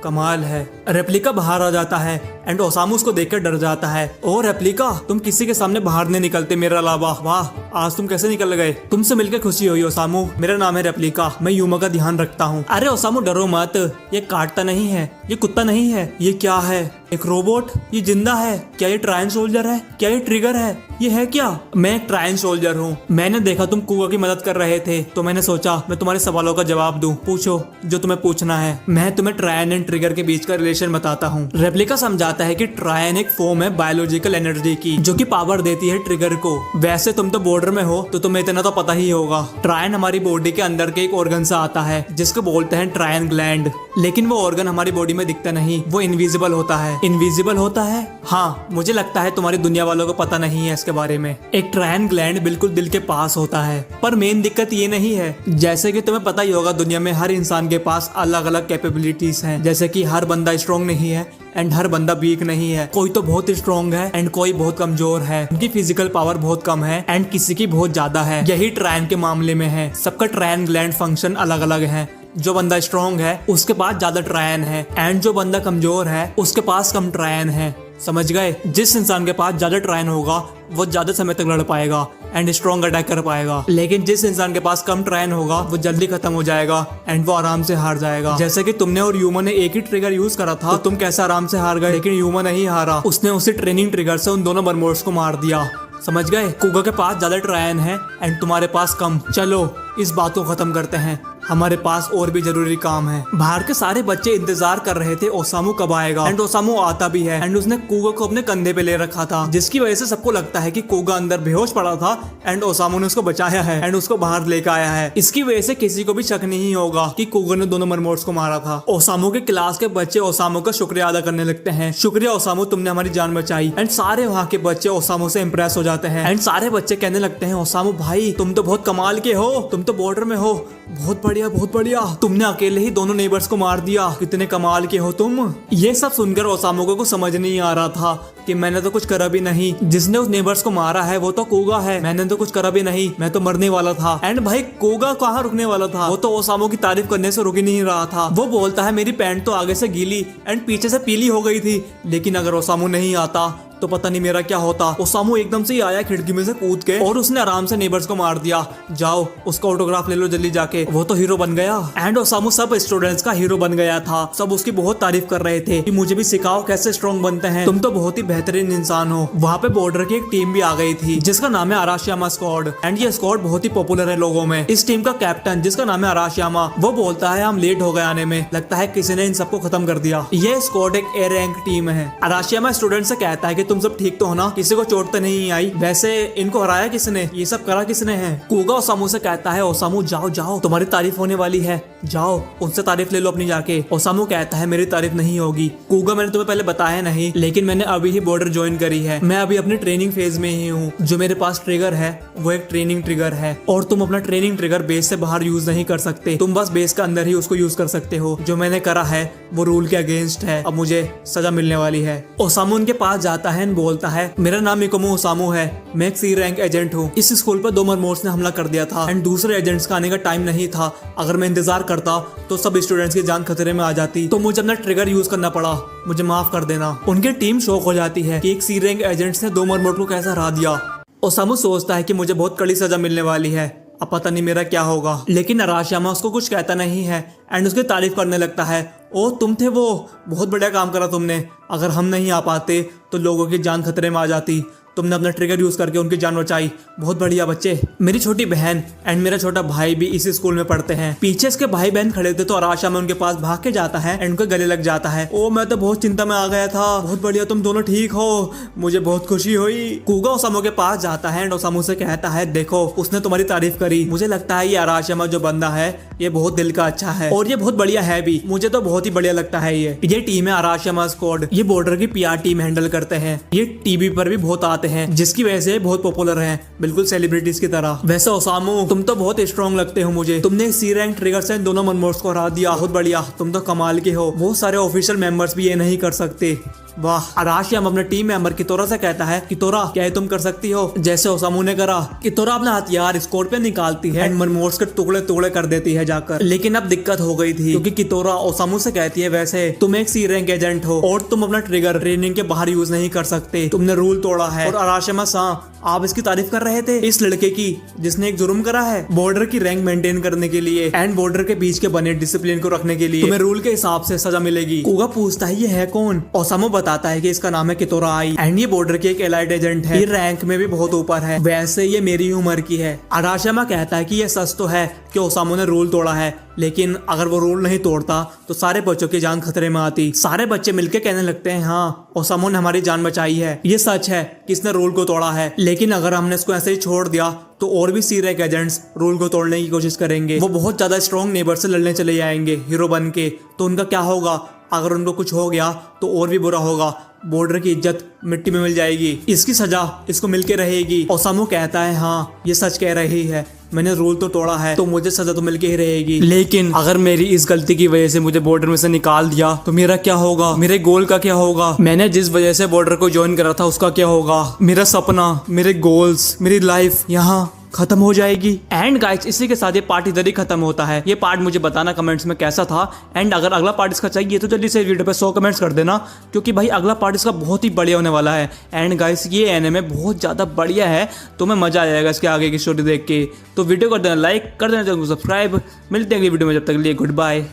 कमाल है। रेप्लिका बाहर आ जाता है एंड ओसामू उसको देखकर डर जाता है। ओ रेप्लिका, तुम किसी के सामने बाहर नहीं निकलते मेरे अलावा। वाह, आज तुम कैसे निकल गए? तुमसे मिलकर खुशी हुई ओसामू। मेरा नाम है रेप्लिका, मैं यूमा का ध्यान रखता हूँ। अरे ओसामू डरो मत, ये काटता नहीं है, ये कुत्ता नहीं है। ये क्या है? एक रोबोट? ये जिंदा है क्या? ये ट्रायन सोल्जर है क्या? ये ट्रिगर है? ये है क्या? मैं एक ट्रायन सोल्जर हूँ। मैंने देखा तुम कुगा की मदद कर रहे थे तो मैंने सोचा मैं तुम्हारे सवालों का जवाब दूं। पूछो जो तुम्हें पूछना है। मैं तुम्हें ट्रायन एंड ट्रिगर के बीच का रिलेशन बताता हूँ। रेप्लिका समझाता है कि ट्रायन एक फॉर्म है बायोलॉजिकल एनर्जी की जो कि पावर देती है ट्रिगर को। वैसे तुम तो बॉर्डर में हो तो तुम्हें इतना तो पता ही होगा। ट्रायन हमारी बॉडी के अंदर के एक ऑर्गन से आता है जिसको बोलते हैं ट्रायन ग्लैंड। लेकिन वो ऑर्गन हमारी बॉडी में दिखता नहीं, वो इनविजिबल होता है। इनविजिबल होता है? हाँ, मुझे लगता है तुम्हारी दुनिया वालों को पता नहीं है इसके बारे में। एक ट्रायन ग्लैंड बिल्कुल दिल के पास होता है। पर मेन दिक्कत ये नहीं है, जैसे कि तुम्हें पता ही होगा दुनिया में हर इंसान के पास अलग अलग कैपेबिलिटीज हैं। जैसे कि हर बंदा स्ट्रॉन्ग नहीं है एंड हर बंदा वीक नहीं है। कोई तो बहुत स्ट्रॉन्ग है एंड कोई बहुत कमजोर है। उनकी फिजिकल पावर बहुत कम है एंड किसी की बहुत ज्यादा है। यही ट्रायन के मामले में है। सबका ट्रायन ग्लैंड फंक्शन अलग अलग है। जो बंदा स्ट्रॉन्ग है उसके पास ज्यादा ट्रायन है एंड जो बंदा कमजोर है उसके पास कम ट्रायन है। समझ गए? जिस इंसान के पास ज्यादा ट्रायन होगा वो ज्यादा समय तक लड़ पाएगा एंड स्ट्रॉन्ग अटैक कर पाएगा। लेकिन जिस इंसान के पास कम ट्रायन होगा वो जल्दी खत्म हो जाएगा एंड वो आराम से हार जाएगा। जैसे कि तुमने और यूमा ने एक ही ट्रिगर यूज करा था तो तुम कैसे आराम से हार गए। लेकिन यूमा नहीं हारा, उसने उसी ट्रेनिंग ट्रिगर से उन दोनों बर्मोड्स को मार दिया। समझ गए? कुगा के पास ज्यादा ट्रायन है एंड तुम्हारे पास कम। चलो इस बात को खत्म करते हैं, हमारे पास और भी जरूरी काम है। बाहर के सारे बच्चे इंतजार कर रहे थे ओसामू कब आएगा एंड ओसामू आता भी है एंड उसने कुगा को अपने कंधे पे ले रखा था जिसकी वजह से सबको लगता है कि कुगा अंदर बेहोश पड़ा था एंड ओसामू ने उसको बचाया है एंड उसको बाहर लेकर आया है। इसकी वजह से किसी को भी शक नहीं होगा कि कुगा ने दोनों मरमोड्स को मारा था। ओसामू के क्लास के बच्चे ओसामू का शुक्रिया अदा करने लगते हैं। शुक्रिया ओसामू, तुमने हमारी जान बचाई। एंड सारे वहाँ के बच्चे ओसामू से इम्प्रेस हो जाते हैं एंड सारे बच्चे कहने लगते हैं ओसामू भाई तुम तो बहुत कमाल के हो, तुम तो बॉर्डर में हो, बहुत बढ़िया बहुत बढ़िया। तुमने अकेले ही दोनों नेबर्स को मार दिया, कितने कमाल के हो तुम। ये सब सुनकर ओसामू को समझ नहीं आ रहा था कि मैंने तो कुछ करा भी नहीं। जिसने उस नेबर्स को मारा है वो तो कुगा है, मैंने तो कुछ करा भी नहीं, मैं तो मरने वाला था। एंड भाई कुगा कहाँ रुकने वाला था, वो तो ओसामू की तारीफ करने से रुक ही नहीं रहा था। वो बोलता है मेरी पैंट तो आगे से गीली एंड पीछे से पीली हो गई थी। लेकिन अगर ओसामू नहीं आता तो पता नहीं मेरा क्या होता। ओसामू एकदम से ही आया खिड़की में से कूद के और उसने आराम से नेबर्स को मार दिया। जाओ उसका ऑटोग्राफ ले लो जल्दी जाके, वो तो हीरो बन गया। एंड ओसामू सब स्टूडेंट्स का हीरो बन गया था। सब उसकी बहुत तारीफ कर रहे थे कि मुझे भी सिखाओ कैसे स्ट्रॉन्ग बनते हैं, तुम तो बहुत ही बेहतरीन इंसान हो। वहाँ पे बॉर्डर की एक टीम भी आ गई थी जिसका नाम है अराशियामा स्क्वाड एंड ये स्क्वाड बहुत ही पॉपुलर है लोगों में। इस टीम का कैप्टन जिसका नाम है अराशियामा, वो बोलता है हम लेट हो गए आने में, लगता है किसी ने इन सबको खत्म कर दिया। ये स्क्वाड एक ए रैंक टीम है। अराशियामा स्टूडेंट से कहता है कि तुम सब ठीक तो हो ना, किसी को चोट तो नहीं आई, वैसे इनको हराया किसने, ये सब करा किसने है। कुगा ओसामू से कहता है ओसामू जाओ जाओ तुम्हारी तारीफ होने वाली है, जाओ उनसे तारीफ ले लो अपनी जाके। ओसामू कहता है मेरी तारीफ नहीं होगी। कुगा मैंने तुम्हें पहले बताया नहीं, लेकिन मैंने अभी ही बॉर्डर ज्वाइन करी है, मैं अभी अपनी ट्रेनिंग फेज में ही हूँ। जो मेरे पास ट्रिगर है वो एक ट्रेनिंग ट्रिगर है और तुम अपना ट्रेनिंग ट्रिगर बेस से बाहर यूज नहीं कर सकते, तुम बस बेस के अंदर ही उसको यूज कर सकते हो। जो मैंने करा है वो रूल के अगेंस्ट है, अब मुझे सजा मिलने वाली है। ओसामू उनके पास जाता है बोलता है मेरा नाम मिकोमो ओसामू है, मैं एक सी रैंक एजेंट हूँ। इस स्कूल पर 2 मरमोड्स ने हमला कर दिया था एंड दूसरे एजेंट्स का आने का टाइम नहीं था। अगर मैं इंतजार करता तो सब स्टूडेंट्स की जान खतरे में आ जाती, तो मुझे अपना ट्रिगर यूज करना पड़ा, मुझे माफ कर देना। उनकी टीम शॉक हो जाती है कि एक सी रैंक एजेंट्स ने 2 मरमोड को कैसे हरा दिया। ओसामू सोचता है कि मुझे बहुत कड़ी सजा मिलने वाली है, अब पता नहीं मेरा क्या होगा। लेकिन अराशियामा उसको कुछ कहता नहीं है एंड उसकी तारीफ करने लगता है। ओ तुम थे वो, बहुत बढ़िया काम करा तुमने, अगर हम नहीं आ पाते तो लोगों की जान खतरे में आ जाती, तुमने अपना ट्रिगर यूज करके उनकी जान बचाई, बहुत बढ़िया बच्चे। मेरी छोटी बहन एंड मेरा छोटा भाई भी इसी स्कूल में पढ़ते हैं। पीछे इसके भाई बहन खड़े थे तो अराशियामा उनके पास भाग के जाता है एंड उनके गले लग जाता है। ओ मैं तो बहुत चिंता में आ गया था, बहुत बढ़िया तुम दोनों ठीक हो, मुझे बहुत खुशी हुई। कुगा ओसामू के पास जाता है एंड ओसामू से कहता है देखो उसने तुम्हारी तारीफ करी, मुझे लगता है ये अराशियामा जो बंदा है ये बहुत दिल का अच्छा है और ये बहुत बढ़िया है भी, मुझे तो बहुत ही बढ़िया लगता है। ये टीम है अराशियामा स्क्वाड, ये बॉर्डर की पीआर टीम हैंडल करते हैं, ये टीवी पर भी बहुत आते हैं जिसकी वजह से बहुत पॉपुलर हैं, बिल्कुल सेलिब्रिटीज की तरह। वैसे ओसामू तुम तो बहुत स्ट्रॉन्ग लगते हो मुझे, तुमने सी रैंक ट्रिगर से दोनों मरमोड्स को हरा दिया, बहुत बढ़िया, तुम तो कमाल के हो, बहुत सारे ऑफिशियल मेंबर्स भी ये नहीं कर सकते। वाह। अराशिया अपने टीम मेंबर कितोरा से कहता है कितोरा क्या ये तुम कर सकती हो जैसे ओसामू ने करा। कितोरा अपना हथियार स्कॉर्पियन निकालती है एंड मनमोर्स के टुकड़े टुकड़े कर देती है जाकर। लेकिन अब दिक्कत हो गई थी क्योंकि कितोरा ओसामू से कहती है वैसे तुम एक सी रैंक एजेंट हो और तुम अपना ट्रिगर ट्रेनिंग के बाहर यूज नहीं कर सकते, तुमने रूल तोड़ा है। और अराशिमा सान आप इसकी तारीफ कर रहे थे इस लड़के की जिसने एक जुर्म करा है बॉर्डर की रैंक मेंटेन करने के लिए एंड बॉर्डर के बीच के बने डिसिप्लिन को रखने के लिए तुम्हें रूल के हिसाब से सजा मिलेगी। कुगा पूछता है ये है कौन? ओसामू बताता है कि इसका नाम है कितोरा आई एंड ये बॉर्डर की एक एलाइड एजेंट है, ये रैंक में भी बहुत ऊपर है, वैसे ये मेरी उम्र की है। अराशिमा कहता है कि ये सच तो है कि ओसामू ने रूल तोड़ा है, लेकिन अगर वो रूल नहीं तोड़ता तो सारे बच्चों की जान खतरे में आती। सारे बच्चे मिलके कहने लगते हैं हाँ ओसामू ने हमारी जान बचाई है, ये सच है कि इसने रूल को तोड़ा है, लेकिन अगर हमने इसको ऐसे ही छोड़ दिया तो और भी सी रैंक एजेंट्स रूल को तोड़ने की कोशिश करेंगे। वो बहुत ज्यादा स्ट्रॉन्ग नेबर से लड़ने चले जाएंगे हीरो बन के, तो उनका क्या होगा? अगर उनको कुछ हो गया तो और भी बुरा होगा, बॉर्डर की इज्जत मिट्टी में मिल जाएगी, इसकी सजा इसको मिलके रहेगी। ओसामू कहता है हाँ ये सच कह रही है, मैंने रूल तो तोड़ा है तो मुझे सजा तो मिलके ही रहेगी, लेकिन अगर मेरी इस गलती की वजह से मुझे बॉर्डर में से निकाल दिया तो मेरा क्या होगा? मेरे गोल का क्या होगा? मैंने जिस वजह से बॉर्डर को ज्वाइन करा था उसका क्या होगा? मेरा सपना, मेरे गोल्स, मेरी लाइफ यहाँ खत्म हो जाएगी। एंड गाइस इसी के साथ ये पार्ट इधर ही खत्म होता है। ये पार्ट मुझे बताना कमेंट्स में कैसा था एंड अगर अगला पार्ट इसका चाहिए तो जल्दी से वीडियो पे 100 कमेंट्स कर देना, क्योंकि भाई अगला पार्ट इसका बहुत ही बढ़िया होने वाला है। एंड गाइस ये एनिमे बहुत ज्यादा बढ़िया है, तुम्हें मजा आ जाएगा इसके आगे की स्टोरी देख के। तो वीडियो कर देना लाइक, कर देना चैनल को सब्सक्राइब। मिलते हैं अगली वीडियो में, जब तक के लिए गुड बाय।